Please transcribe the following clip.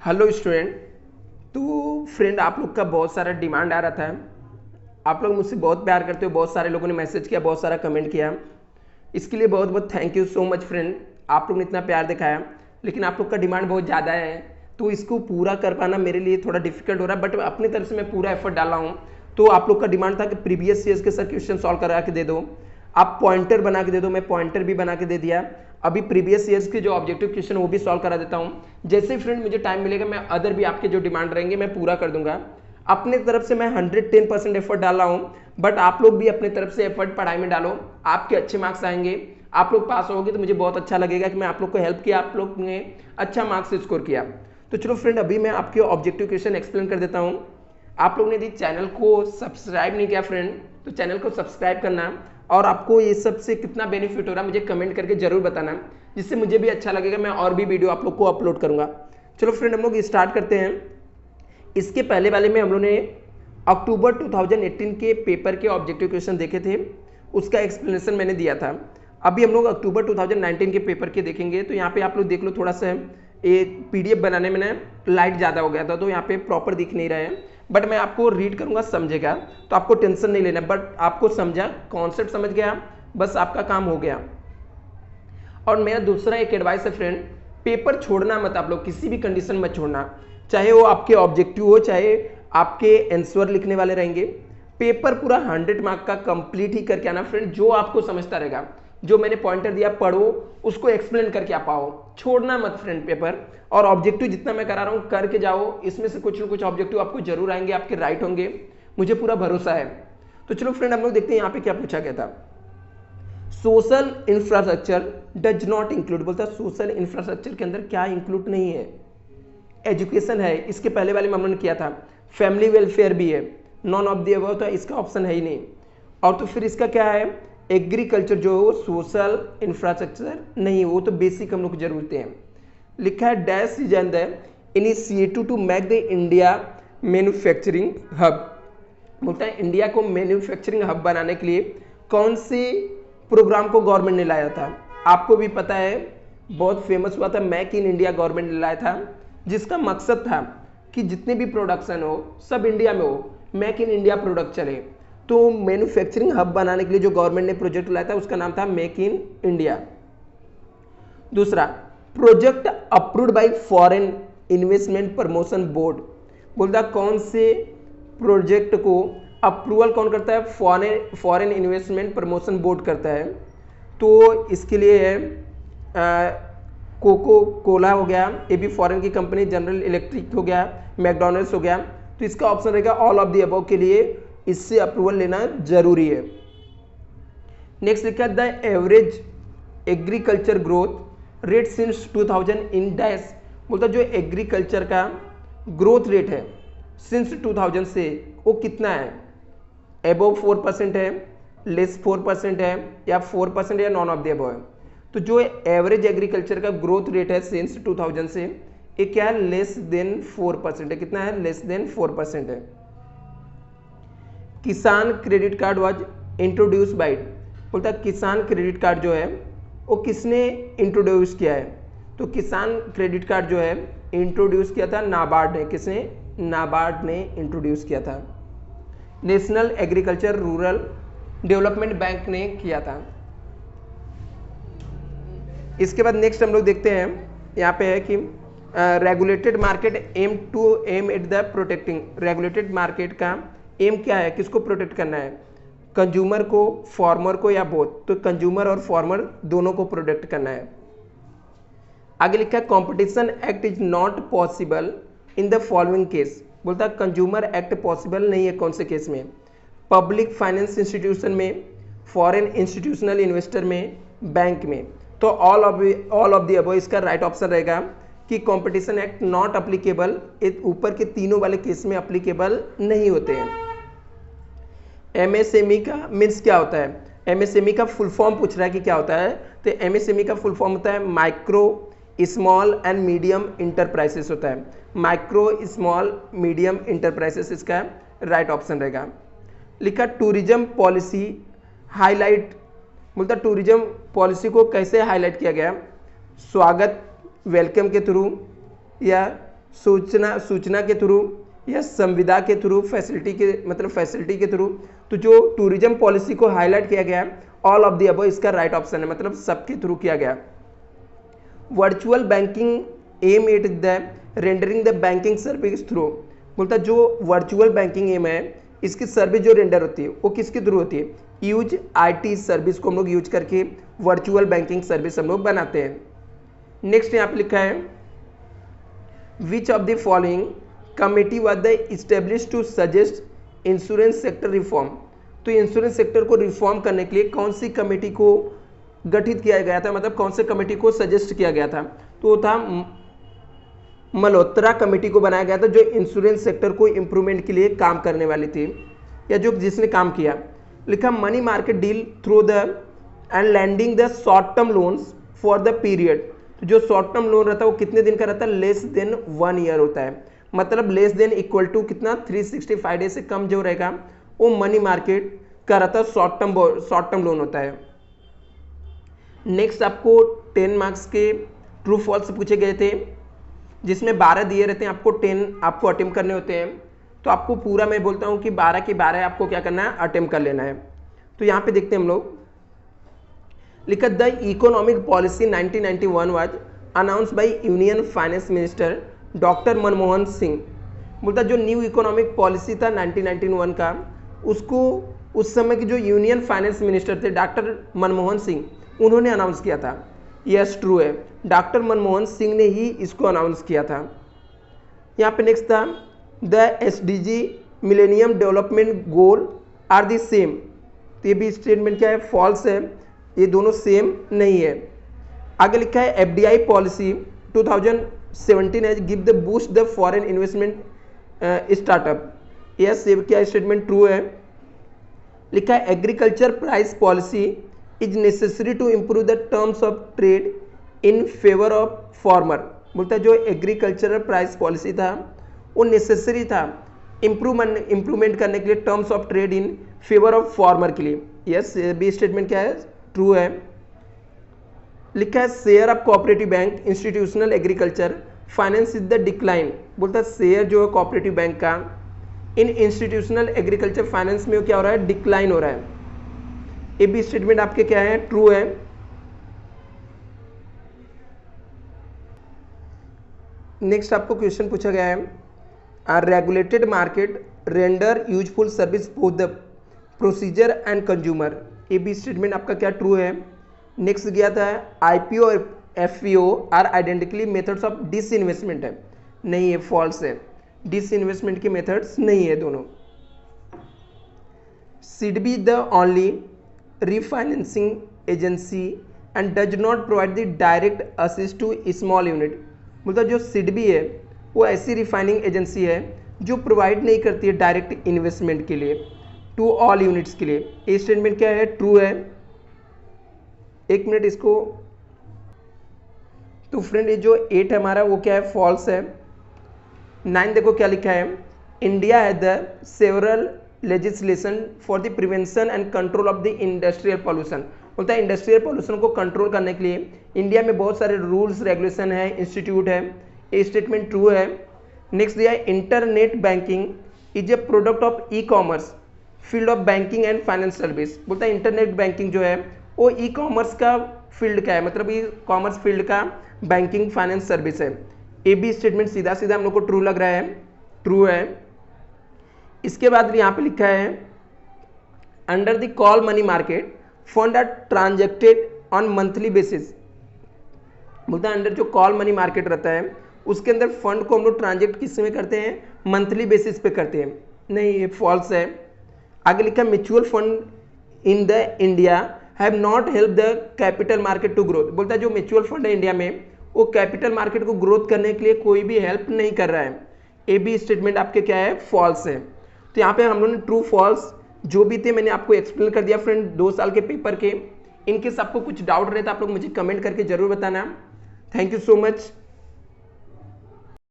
Hello student. तो friend, आप लोग का बहुत सारा डिमांड आ रहा था। आप लोग मुझसे बहुत प्यार करते हो, बहुत सारे लोगों ने मैसेज किया, बहुत सारा कमेंट किया। इसके लिए बहुत बहुत thank you so much friend. आप लोग ने इतना प्यार दिखाया, लेकिन आप लोग का डिमांड बहुत ज़्यादा है, तो इसको पूरा कर पाना मेरे लिए थोड़ा डिफिकल्ट हो रहा है, बट अपनी तरफ से मैं पूरा एफर्ट डाला हूँ। तो आप लोग का डिमांड था कि प्रीवियस ईयर्स के सर क्वेश्चन सॉल्व करा के दे दो, आप पॉइंटर बना के दे दो। मैं पॉइंटर भी बना के दे दिया। अभी प्रीवियस ईयर्स के जो ऑब्जेक्टिव क्वेश्चन वो भी सॉल्व करा देता हूँ। जैसे ही फ्रेंड मुझे टाइम मिलेगा, मैं अदर भी आपके जो डिमांड रहेंगे मैं पूरा कर दूंगा। अपने तरफ से मैं 110% एफर्ट डाल रहा हूँ, बट आप लोग भी अपने तरफ से एफर्ट पढ़ाई में डालो। आपके अच्छे मार्क्स आएंगे, आप लोग पास होगे तो मुझे बहुत अच्छा लगेगा कि मैं आप लोग को हेल्प किया, आप लोग ने अच्छा मार्क्स स्कोर किया। तो चलो फ्रेंड, अभी मैं आपके ऑब्जेक्टिव क्वेश्चन एक्सप्लेन कर देता हूँ। आप लोग ने यदि चैनल को सब्सक्राइब नहीं किया फ्रेंड, तो चैनल को सब्सक्राइब करना, और आपको ये सब से कितना बेनिफिट हो रहा है मुझे कमेंट करके जरूर बताना, जिससे मुझे भी अच्छा लगेगा, मैं और भी वीडियो आप लोग को अपलोड करूंगा। चलो फ्रेंड, हम लोग स्टार्ट करते हैं। इसके पहले वाले में हम लोग ने अक्टूबर 2018 के पेपर के ऑब्जेक्टिव क्वेश्चन देखे थे, उसका एक्सप्लेनेशन मैंने दिया था। अभी हम लोग अक्टूबर 2019 के पेपर के देखेंगे। तो यहाँ पे आप लोग देख लो, थोड़ा सा एक पीडीएफ बनाने में ना लाइट ज़्यादा हो गया था, तो यहाँ पे प्रॉपर दिख नहीं रहा है, बट मैं आपको रीड करूंगा, समझेगा, तो आपको टेंशन नहीं लेना। बट आपको समझा, कॉन्सेप्ट समझ गया, बस आपका काम हो गया। और मेरा दूसरा एक एडवाइस है फ्रेंड, पेपर छोड़ना मत, आप लोग किसी भी कंडीशन में छोड़ना, चाहे वो आपके ऑब्जेक्टिव हो, चाहे आपके आंसर लिखने वाले रहेंगे। पेपर पूरा 100 मार्क का कंप्लीट ही करके आना फ्रेंड, जो आपको समझता रहेगा। जो मैंने पॉइंटर दिया पढ़ो, उसको एक्सप्लेन करके आ पाओ, छोड़ना मत फ्रेंड पेपर। और ऑब्जेक्टिव जितना मैं करा रहा हूँ करके जाओ, इसमें से कुछ ना कुछ ऑब्जेक्टिव आपको जरूर आएंगे, आपके राइट होंगे, मुझे पूरा भरोसा है। तो चलो फ्रेंड, हम लोग देखते हैं यहाँ पे क्या पूछा गया था। Social infrastructure does not include, बोलता सोशल इंफ्रास्ट्रक्चर के अंदर क्या इंक्लूड नहीं है? एजुकेशन है, इसके पहले वाले में हमने किया था। फैमिली वेलफेयर भी है, नॉन ऑफ द अबव, तो इसका ऑप्शन है ही नहीं। और तो फिर इसका क्या है? एग्रीकल्चर, जो सोशल इंफ्रास्ट्रक्चर नहीं, वो तो बेसिक हम लोग को जरूरतें हैं। लिखा है dash is an the initiative to make the India manufacturing hub, बोलता है इंडिया को मैन्युफैक्चरिंग हब बनाने के लिए कौन से प्रोग्राम को गवर्नमेंट ने लाया था? आपको भी पता है, बहुत फेमस हुआ था, मेक इन इंडिया गवर्नमेंट ने लाया था, जिसका मकसद था कि जितने भी प्रोडक्शन हो सब इंडिया में हो, मेक इन इंडिया प्रोडक्ट चले। तो मैन्युफैक्चरिंग हब बनाने के लिए जो गवर्नमेंट ने प्रोजेक्ट लाया था उसका नाम था मेक इन इंडिया। दूसरा, project approved by foreign investment promotion board, बोलता कौन से प्रोजेक्ट को अप्रूवल कौन करता है? फॉरेन इन्वेस्टमेंट प्रमोशन बोर्ड करता है। तो इसके लिए है कोको कोला हो गया, ये भी फॉरेन की कंपनी, जनरल इलेक्ट्रिक हो गया, मैकडोनल्ड्स हो गया। तो इसका ऑप्शन रहेगा ऑल ऑफ द अबव के लिए, इससे अप्रूवल लेना जरूरी है। नेक्स्ट लिखा है the average agriculture growth rate since 2000 in dash, बोलता जो एग्रीकल्चर का ग्रोथ रेट है सिंस 2000 से वो कितना है? एबव 4% है, लेस 4% है, या 4% या नॉन ऑफ द एबव है? तो जो एवरेज एग्रीकल्चर का ग्रोथ रेट है सिंस 2000 से, ये क्या है? लेस देन 4% है। कितना है? लेस देन 4% है। किसान credit card was introduce by, बोलता किसान क्रेडिट कार्ड जो है वो किसने इंट्रोड्यूस किया है? तो किसान क्रेडिट कार्ड जो है इंट्रोड्यूस किया था नाबार्ड ने। किसने? नाबार्ड ने इंट्रोड्यूस किया था। National agriculture rural development bank ने किया था। इसके बाद नेक्स्ट हम लोग देखते हैं, यहाँ पे है कि regulated market aim at the protecting, regulated market का एम क्या है? किसको प्रोटेक्ट करना है? कंज्यूमर को, फार्मर को, या बोथ? तो कंज्यूमर और फार्मर दोनों को प्रोटेक्ट करना है। आगे लिखा है competition act is not possible in the following case, बोलता कंज्यूमर एक्ट पॉसिबल नहीं है कौन से केस में? पब्लिक फाइनेंस इंस्टीट्यूशन में, फॉरेन इंस्टीट्यूशनल इन्वेस्टर में, बैंक में। तो ऑल ऑफ द अबव इसका राइट ऑप्शन रहेगा कि कॉम्पिटिशन एक्ट नॉट अप्लीकेबल, ऊपर के तीनों वाले केस में अप्लीकेबल नहीं होते हैं। एमएसएमई का मीन्स क्या होता है? एमएसएमई का फुल फॉर्म पूछ रहा है कि क्या होता है? तो एमएसएमई का फुल फॉर्म होता है micro small and medium enterprises होता है। माइक्रो स्मॉल मीडियम इंटरप्राइजेस इसका राइट ऑप्शन रहेगा। लिखा टूरिज्म पॉलिसी हाईलाइट, बोलता टूरिज्म पॉलिसी को कैसे हाईलाइट किया गया? स्वागत, वेलकम के थ्रू, या सूचना के थ्रू या संविदा के थ्रू, फैसिलिटी के थ्रू। तो जो टूरिज्म पॉलिसी को हाईलाइट किया गया ऑल ऑफ द अबव, इसका राइट ऑप्शन है, मतलब सबके थ्रू किया गया। Virtual banking aim at the rendering the banking service through, बोलता जो वर्चुअल बैंकिंग एम है, इसकी सर्विस जो रेंडर होती है वो किसके थ्रू होती है? यूज आईटी सर्विस को हम लोग यूज करके वर्चुअल बैंकिंग सर्विस हम लोग बनाते हैं। नेक्स्ट यहाँ पे लिखा है which of the following committee was the establish to suggest insurance sector reform. तो इंश्योरेंस सेक्टर को रिफॉर्म करने के लिए कौन सी कमेटी को गठित किया गया था, मतलब कौन से कमेटी को सजेस्ट किया गया था? तो वो था मल्होत्रा कमेटी को बनाया गया था, जो इंश्योरेंस सेक्टर को इंप्रूवमेंट के लिए काम करने वाली थी, या जो जिसने काम किया। लिखा money market deal through the and lending the short term loans for the period. तो जो शॉर्ट टर्म लोन रहता है वो कितने दिन का रहता है? लेस देन 1 ईयर होता है, मतलब लेस देन इक्वल टू कितना? 365 डेज से कम जो रहेगा वो मनी मार्केट का रहता है, शॉर्ट टर्म लोन होता है। नेक्स्ट आपको 10 मार्क्स के ट्रू फॉल्स पूछे गए थे, जिसमें 12 दिए रहते हैं, आपको 10 आपको अटेम्प्ट करने होते हैं। तो आपको पूरा मैं बोलता हूँ कि 12 के 12 आपको क्या करना है? अटेम्प्ट कर लेना है। तो यहाँ पे देखते हैं हम लोग, लिखा the economic policy 1991 was announce by union finance minister doctor Manmohan Singh. बोलता जो न्यू इकोनॉमिक पॉलिसी था 1991 का, उसको उस समय के जो यूनियन फाइनेंस मिनिस्टर थे डॉक्टर मनमोहन सिंह, उन्होंने अनाउंस किया था। यस ट्रू है, डॉक्टर मनमोहन सिंह ने ही इसको अनाउंस किया था। यहाँ पे नेक्स्ट था the SDG millennium development goal are the same. तो ये भी स्टेटमेंट क्या है? फॉल्स है, ये दोनों सेम नहीं है। आगे लिखा है FDI policy 2017 has give the boost the foreign investment startup. Yes, ये क्या स्टेटमेंट ट्रू है। लिखा है agriculture price policy is necessary to improve the terms of trade in favour of farmer. बोलता है जो एग्रीकल्चरल प्राइस पॉलिसी था वो नेसेसरी था इम्प्रूवमेंट करने के लिए terms of trade in favour of farmer के लिए। यस, बी स्टेटमेंट क्या है? ट्रू है। लिखा है share of cooperative bank institutional agriculture finance is the decline. बोलता है शेयर जो है कोऑपरेटिव बैंक का इन इंस्टीट्यूशनल एग्रीकल्चर फाइनेंस में क्या हो रहा है? डिक्लाइन हो रहा है। ये भी स्टेटमेंट आपके क्या है? ट्रू है। नेक्स्ट आपको क्वेश्चन पूछा गया है regulated market render useful service both the procedure and consumer. ये भी स्टेटमेंट आपका क्या? ट्रू है। नेक्स्ट गया था IPO और FPO are identically methods of disinvestment है, नहीं है, फॉल्स है, डिसइन्वेस्टमेंट के मेथड्स नहीं है दोनों। SIDBI the only refinancing agency and does not provide the direct assist to small unit। मतलब जो SIDBI है वो ऐसी रिफाइनिंग एजेंसी है जो प्रोवाइड नहीं करती है डायरेक्ट इन्वेस्टमेंट के लिए टू ऑल यूनिट्स के लिए। ये स्टेटमेंट क्या है? ट्रू है। एक मिनट इसको, तो फ्रेंड ये जो 8 है हमारा वो क्या है? फॉल्स है। 9 देखो क्या लिखा है, India has the several legislation for the prevention and control of the industrial pollution. बोलता है इंडस्ट्रियल पॉल्यूशन को कंट्रोल करने के लिए इंडिया में बहुत सारे रूल्स रेगुलेशन है, इंस्टीट्यूट है। ये स्टेटमेंट ट्रू है। नेक्स्ट दिया है internet banking is a product of e-commerce field of banking and finance service. बोलता है इंटरनेट बैंकिंग जो है वो ई-कॉमर्स का फील्ड का है, मतलब ई-कॉमर्स फील्ड का बैंकिंग फाइनेंस सर्विस है। ये भी स्टेटमेंट सीधा सीधा हम लोग को ट्रू लग रहा है, ट्रू है। इसके बाद यहाँ पे लिखा है under the call money market fund are transacted on monthly basis. बोलता है अंडर जो कॉल मनी मार्केट रहता है उसके अंदर फंड को हम लोग ट्रांजेक्ट किस में करते हैं? मंथली बेसिस पे करते हैं, नहीं, ये फॉल्स है। आगे लिखा mutual fund in the India have not help the capital market to growth. बोलता है जो म्यूचुअल फंड है इंडिया में वो कैपिटल मार्केट को ग्रोथ करने के लिए कोई भी हेल्प नहीं कर रहा है। ये भी स्टेटमेंट आपके क्या है? फॉल्स है। तो यहाँ पे हम लोगों ने ट्रू फॉल्स जो भी थे मैंने आपको एक्सप्लेन कर दिया फ्रेंड 2 साल के पेपर के। इनकेस आपको कुछ डाउट रहे तो आप लोग मुझे कमेंट करके जरूर बताना। Thank you so much.